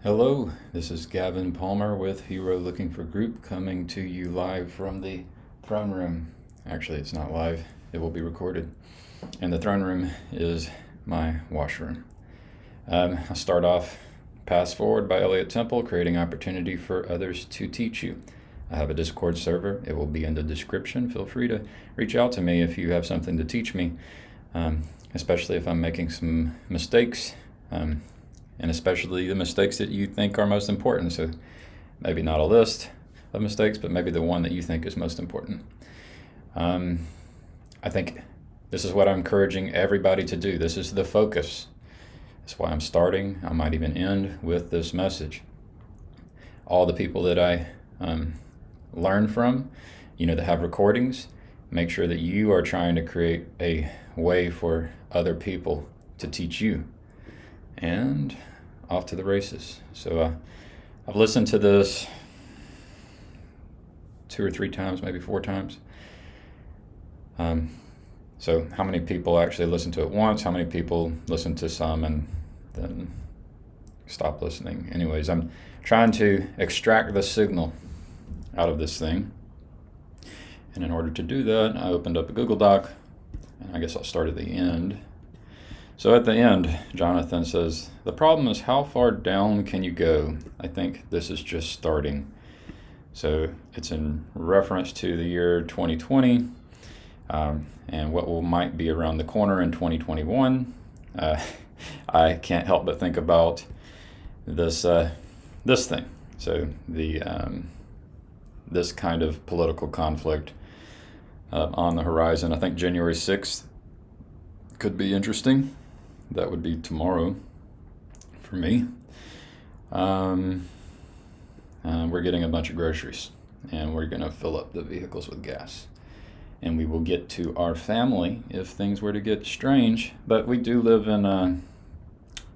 Hello, this is Gavin Palmer with Hero Looking for Group coming to you live from the throne room. Actually, it's not live, it will be recorded. And the throne room is my washroom. I'll start off Pass Forward by Elliot Temple, creating opportunity for others to teach you. I have a Discord server, it will be in the description. Feel free to reach out to me if you have something to teach me, especially if I'm making some mistakes. And especially the mistakes that you think are most important. So maybe not a list of mistakes, but maybe the one that you think is most important. I think this is what I'm encouraging everybody to do. This is the focus. That's why I'm starting. I might even end with this message. All the people that I learn from, that have recordings, make sure that you are trying to create a way for other people to teach you. And off to the races. So I've listened to this 2 or 3 times, maybe 4 times. So how many people actually listen to it once? How many people listen to some and then stop listening? Anyways, I'm trying to extract the signal out of this thing. And in order to do that, I opened up a Google Doc, and I guess I'll start at the end. So at the end, Jonathan says, the problem is how far down can you go? I think this is just starting. So it's in reference to the year 2020 and what might be around the corner in 2021. I can't help but think about this thing. So this kind of political conflict on the horizon. I think January 6th could be interesting. That would be tomorrow for me. We're getting a bunch of groceries, and we're going to fill up the vehicles with gas. And we will get to our family if things were to get strange. But we do live in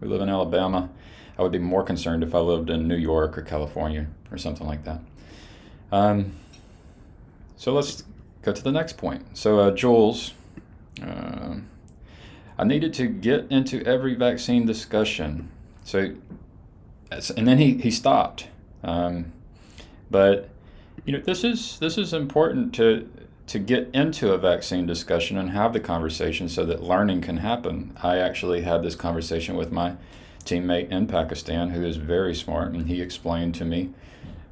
Alabama. I would be more concerned if I lived in New York or California or something like that. So let's go to the next point. So Jules. I needed to get into every vaccine discussion. So, and then he stopped. But this is important to get into a vaccine discussion and have the conversation so that learning can happen. I actually had this conversation with my teammate in Pakistan, who is very smart, and he explained to me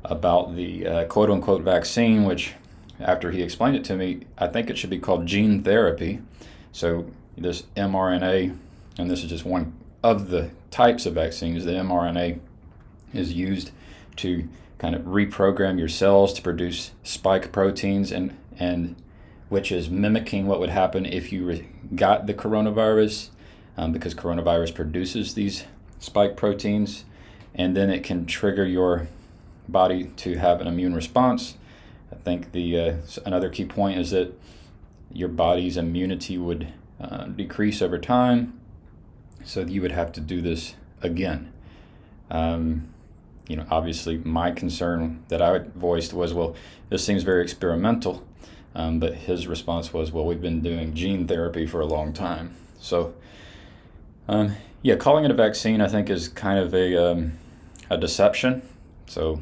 about the quote unquote vaccine, which after he explained it to me, I think it should be called gene therapy. So this mRNA, and this is just one of the types of vaccines, the mRNA is used to kind of reprogram your cells to produce spike proteins, and which is mimicking what would happen if you got the coronavirus, because coronavirus produces these spike proteins, and then it can trigger your body to have an immune response. I think another key point is that your body's immunity would decrease over time, so you would have to do this again. Obviously my concern that I voiced was, well, this seems very experimental, but his response was, well, we've been doing gene therapy for a long time. So calling it a vaccine, I think, is kind of a deception. So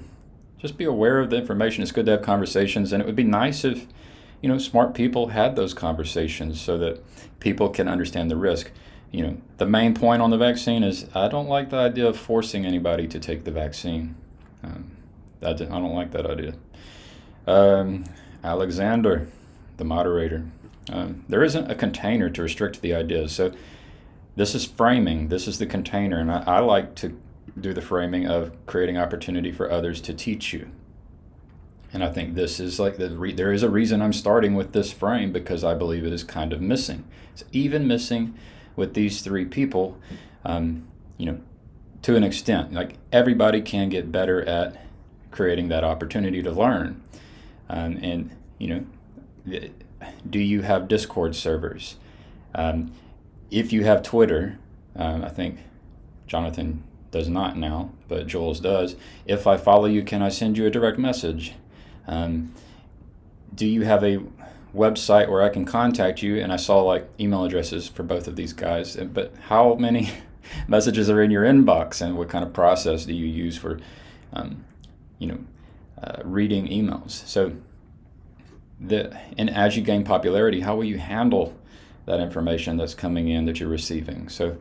just be aware of the information. It's good to have conversations, and it would be nice if smart people had those conversations so that people can understand the risk. The main point on the vaccine is I don't like the idea of forcing anybody to take the vaccine. I don't like that idea. Alexander, the moderator, there isn't a container to restrict the ideas. So this is framing. This is the container, and I like to do the framing of creating opportunity for others to teach you. And I think this is like there is a reason I'm starting with this frame, because I believe it is kind of missing. It's even missing with these 3 people, to an extent. Like, everybody can get better at creating that opportunity to learn. Do you have Discord servers? If you have Twitter, I think Jonathan does not now, but Jules does. If I follow you, can I send you a direct message? Do you have a website where I can contact you? And I saw like email addresses for both of these guys, but how many messages are in your inbox, and what kind of process do you use for, reading emails. So, and as you gain popularity, how will you handle that information that's coming in that you're receiving? So,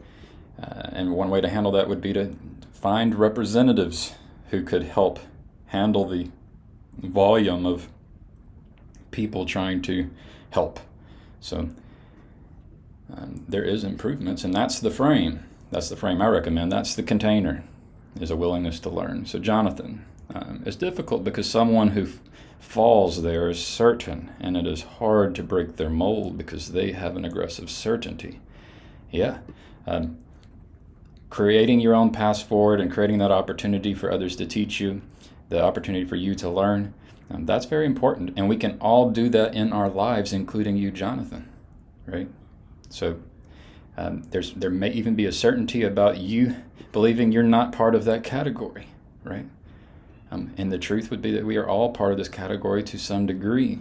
and one way to handle that would be to find representatives who could help handle the volume of people trying to help. So there is improvements, and that's the frame. That's the frame I recommend. That's the container, is a willingness to learn. So Jonathan, it's difficult because someone who falls there is certain, and it is hard to break their mold because they have an aggressive certainty. Yeah. Creating your own path forward and creating that opportunity for others to teach you, the opportunity for you to learn, that's very important. And we can all do that in our lives, including you, Jonathan, right? So there may even be a certainty about you believing you're not part of that category, right? And the truth would be that we are all part of this category to some degree.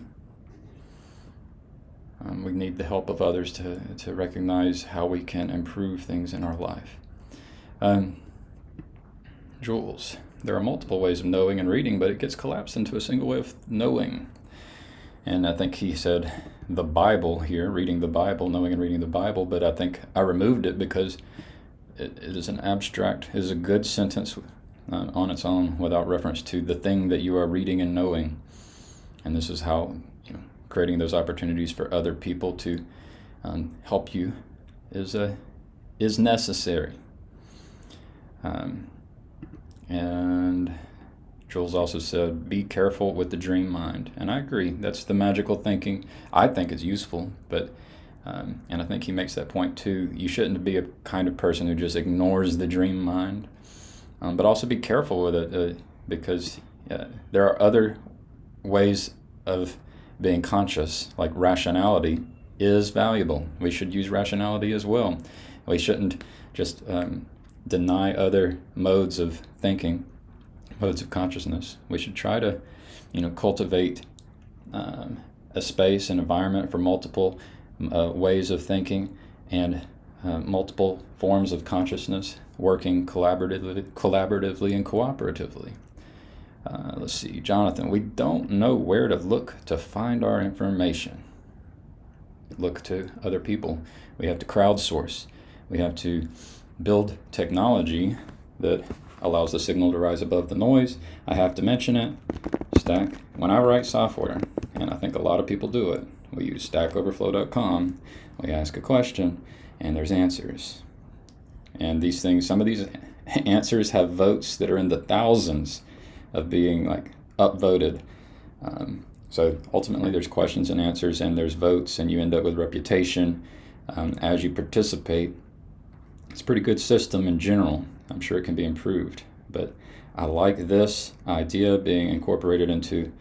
We need the help of others to recognize how we can improve things in our life. Jules, there are multiple ways of knowing and reading, but it gets collapsed into a single way of knowing. And I think he said the Bible here, reading the Bible, knowing and reading the Bible, but I think I removed it because it is an abstract, it is a good sentence on its own without reference to the thing that you are reading and knowing. And this is how creating those opportunities for other people to help you is necessary. And Jules also said, be careful with the dream mind. And I agree, that's the magical thinking. I think it's useful, but and I think he makes that point too. You shouldn't be a kind of person who just ignores the dream mind, but also be careful with it because there are other ways of being conscious, like rationality is valuable. We should use rationality as well. We shouldn't just deny other modes of thinking, modes of consciousness. We should try to, cultivate a space, an environment for multiple ways of thinking and multiple forms of consciousness working collaboratively and cooperatively. Let's see, Jonathan, we don't know where to look to find our information. Look to other people. We have to crowdsource. We have to build technology that allows the signal to rise above the noise. I have to mention it. Stack. When I write software, and I think a lot of people do it, we use stackoverflow.com. We ask a question, and there's answers. And these things, some of these answers have votes that are in the thousands of being upvoted. So ultimately there's questions and answers, and there's votes, and you end up with reputation as you participate. It's a pretty good system in general. I'm sure it can be improved, but I like this idea being incorporated into,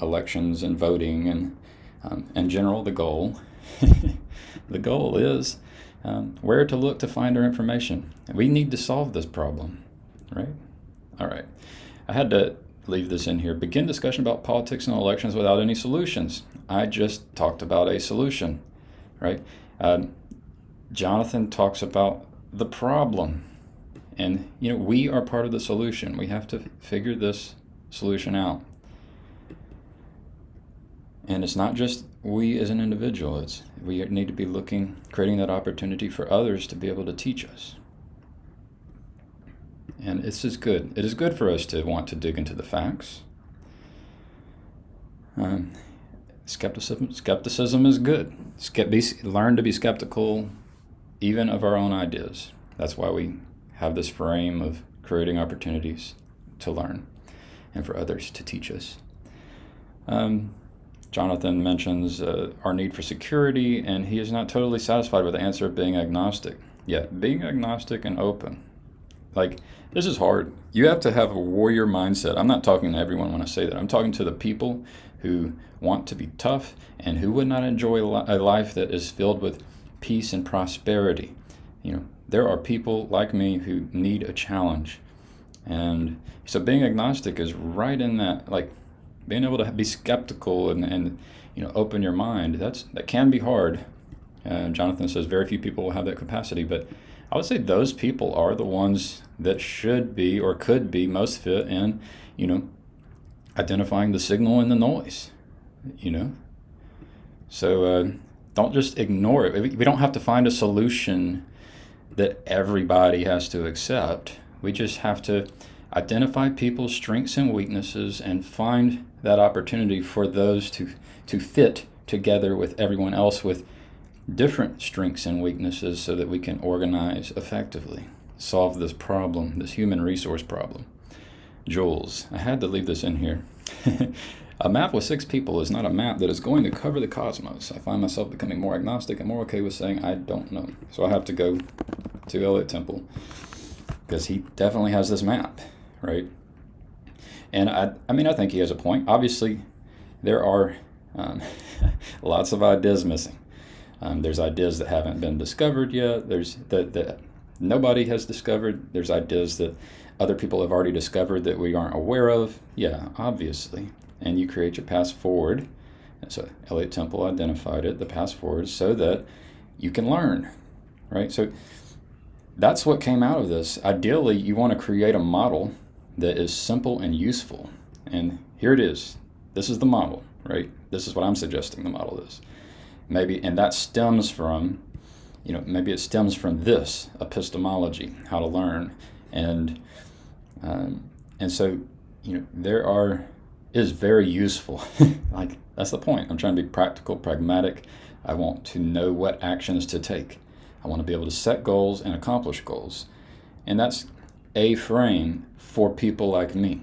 elections and voting and in general the goal. The goal is where to look to find our information. We need to solve this problem, right? All right. I had to leave this in here. Begin discussion about politics and elections without any solutions. I just talked about a solution, right? Jonathan talks about the problem. And, we are part of the solution. We have to figure this solution out. And it's not just we as an individual. We need to be creating that opportunity for others to be able to teach us. And this is good. It is good for us to want to dig into the facts. Skepticism is good. Learn to be skeptical even of our own ideas. That's why we have this frame of creating opportunities to learn and for others to teach us. Jonathan mentions our need for security, and he is not totally satisfied with the answer of being agnostic. Yet, being agnostic and open, this is hard. You have to have a warrior mindset. I'm not talking to everyone when I say that. I'm talking to the people who want to be tough and who would not enjoy a life that is filled with peace and prosperity. There are people like me who need a challenge. And so being agnostic is right in that, being able to be skeptical and open your mind. That can be hard. Jonathan says very few people will have that capacity, but I would say those people are the ones that should be or could be most fit in, identifying the signal and the noise, you know. So don't just ignore it. We don't have to find a solution that everybody has to accept. We just have to identify people's strengths and weaknesses and find that opportunity for those to fit together with everyone else with different strengths and weaknesses so that we can organize effectively, solve this problem, this human resource problem. Jules, I had to leave this in here. A map with 6 people is not a map that is going to cover the cosmos. I find myself becoming more agnostic and more okay with saying I don't know. So I have to go to Elliot Temple because he definitely has this map, right? And I think he has a point. Obviously, there are lots of ideas missing. There's ideas that haven't been discovered yet. There's that nobody has discovered. There's ideas that other people have already discovered that we aren't aware of. Yeah, obviously. And you create your path forward. So Elliot Temple identified it, the path forward, so that you can learn, right? So that's what came out of this. Ideally, you want to create a model that is simple and useful. And here it is. This is the model, right? This is what I'm suggesting the model is. Maybe, and that stems from, maybe it stems from this epistemology, how to learn. And so, there is very useful. Like, that's the point. I'm trying to be practical, pragmatic. I want to know what actions to take. I want to be able to set goals and accomplish goals. And that's a frame for people like me,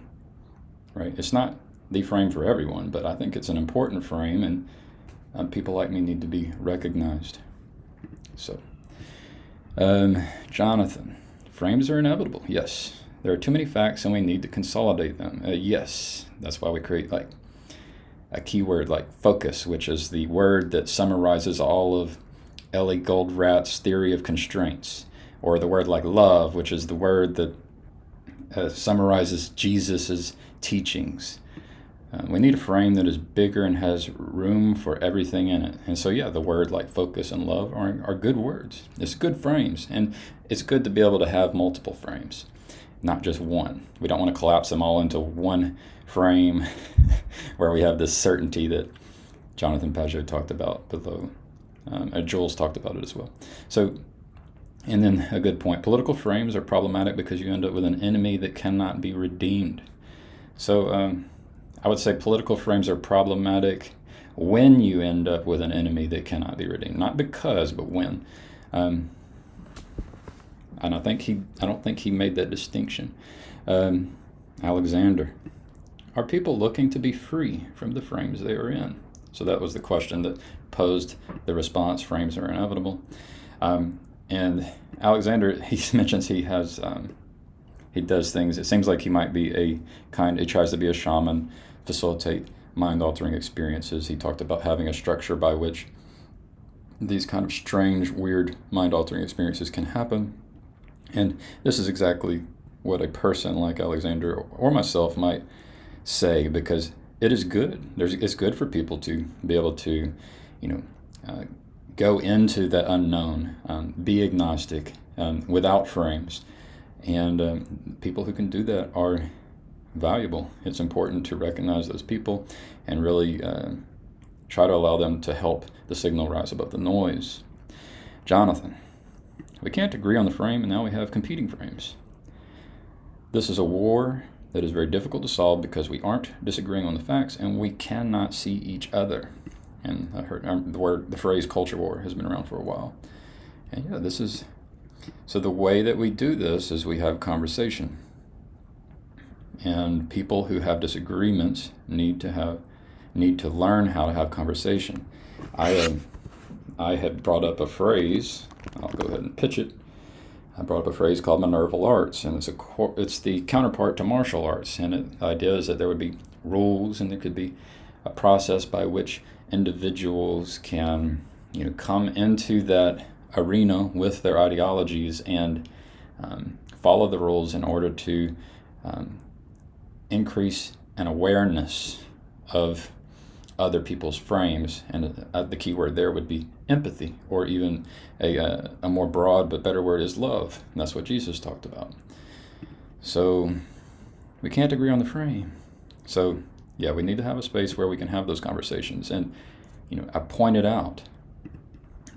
right? It's not the frame for everyone, but I think it's an important frame, and people like me need to be recognized. So, Jonathan, frames are inevitable. Yes. There are too many facts and we need to consolidate them. Yes. That's why we create like a keyword like focus, which is the word that summarizes all of Ellie Goldrat's theory of constraints, or the word like love, which is the word that summarizes Jesus's teachings. We need a frame that is bigger and has room for everything in it. And so, yeah, the word like focus and love are good words. It's good frames, and it's good to be able to have multiple frames, not just one. We don't want to collapse them all into one frame where we have this certainty that Jonathan Pageau talked about below. Jules talked about it as well. So, and then a good point. Political frames are problematic because you end up with an enemy that cannot be redeemed. So I would say political frames are problematic when you end up with an enemy that cannot be redeemed. Not because, but when. And I don't think he made that distinction. Alexander, are people looking to be free from the frames they are in? So that was the question that posed the response, frames are inevitable. And Alexander, he mentions he does things. It seems like he might be he tries to be a shaman, facilitate mind-altering experiences. He talked about having a structure by which these kind of strange, weird, mind-altering experiences can happen. And this is exactly what a person like Alexander or myself might say, because it is good. It's good for people to be able to, go into the unknown, be agnostic, without frames. And people who can do that are valuable. It's important to recognize those people and really try to allow them to help the signal rise above the noise. Jonathan, we can't agree on the frame, and now we have competing frames. This is a war that is very difficult to solve because we aren't disagreeing on the facts and we cannot see each other. And I heard the phrase culture war has been around for a while. And yeah, so the way that we do this is we have conversation. And people who have disagreements need to learn how to have conversation. I had brought up a phrase. I'll go ahead and pitch it. I brought up a phrase called Minerval Arts, and it's the counterpart to martial arts. And the idea is that there would be rules, and there could be a process by which individuals can, come into that arena with their ideologies and follow the rules in order to increase an awareness of other people's frames, and the key word there would be empathy, or even a more broad but better word is love, and that's what Jesus talked about. So we can't agree on the frame. So yeah, we need to have a space where we can have those conversations. And I pointed out,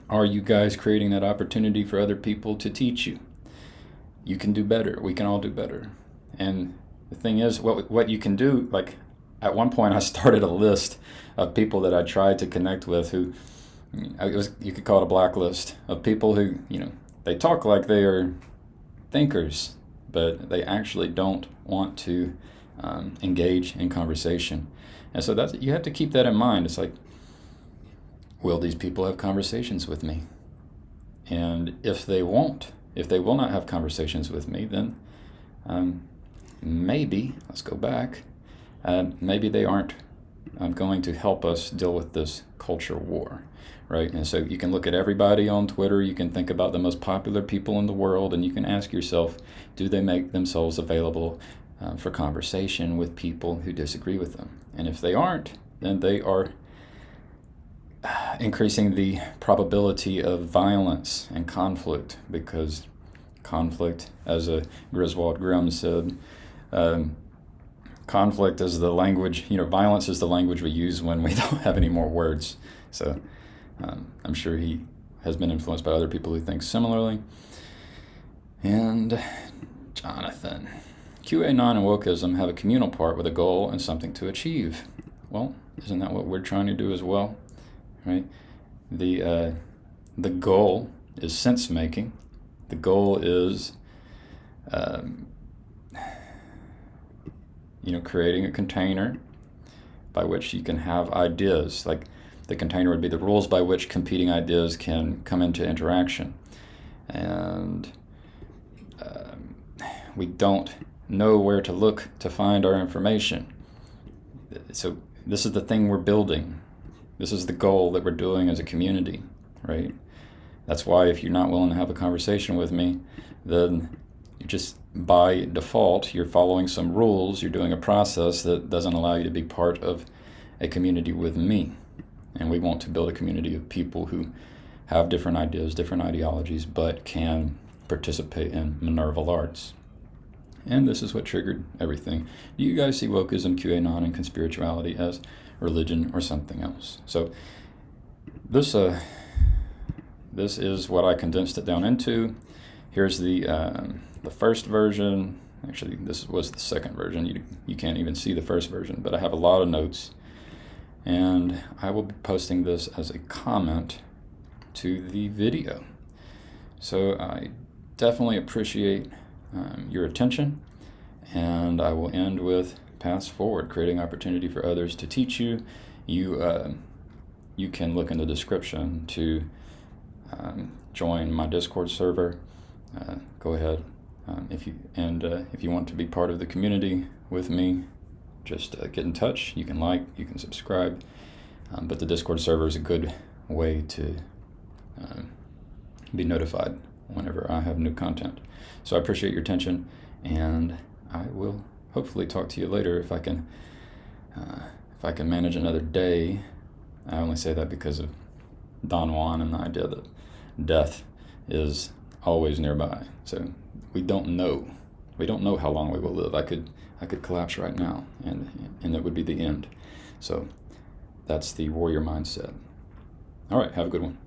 are you guys creating that opportunity for other people to teach you? You can do better. We can all do better. And the thing is, what you can do, like at one point I started a list of people that I tried to connect with who, you could call it a blacklist of people who, they talk like they are thinkers, but they actually don't want to engage in conversation. And so you have to keep that in mind. It's like, will these people have conversations with me? And if they will not have conversations with me, then maybe, let's go back, maybe they aren't going to help us deal with this culture war, right? And so you can look at everybody on Twitter, you can think about the most popular people in the world, and you can ask yourself, do they make themselves available for conversation with people who disagree with them? And if they aren't, then they are increasing the probability of violence and conflict, because conflict, as Griswold Grimm said, conflict is the language, violence is the language we use when we don't have any more words. So I'm sure he has been influenced by other people who think similarly. And Jonathan, QAnon and wokeism have a communal part with a goal and something to achieve. Well, isn't that what we're trying to do as well? Right? The goal is sense making. The goal is creating a container by which you can have ideas. Like the container would be the rules by which competing ideas can come into interaction. And we don't know where to look to find our information. So this is the thing we're building. This is the goal that we're doing as a community, right? That's why if you're not willing to have a conversation with me, then you just, by default, you're following some rules, you're doing a process that doesn't allow you to be part of a community with me. And we want to build a community of people who have different ideas, different ideologies, but can participate in Minerval arts. And this is what triggered everything. Do you guys see wokeism, QAnon, and conspirituality as religion or something else? So this is what I condensed it down into. Here's the first version. Actually, this was the second version. You can't even see the first version, but I have a lot of notes. And I will be posting this as a comment to the video. So I definitely appreciate your attention. And I will end with paths forward, creating opportunity for others to teach you. You can look in the description to join my Discord server. Go ahead. If you want to be part of the community with me, just get in touch. You can you can subscribe. But the Discord server is a good way to be notified whenever I have new content. So I appreciate your attention, and I will hopefully talk to you later if I can manage another day. I only say that because of Don Juan and the idea that death is always nearby. So we don't know how long we will live. I could collapse right now, and it would be the end. So that's the warrior mindset. All right, have a good one.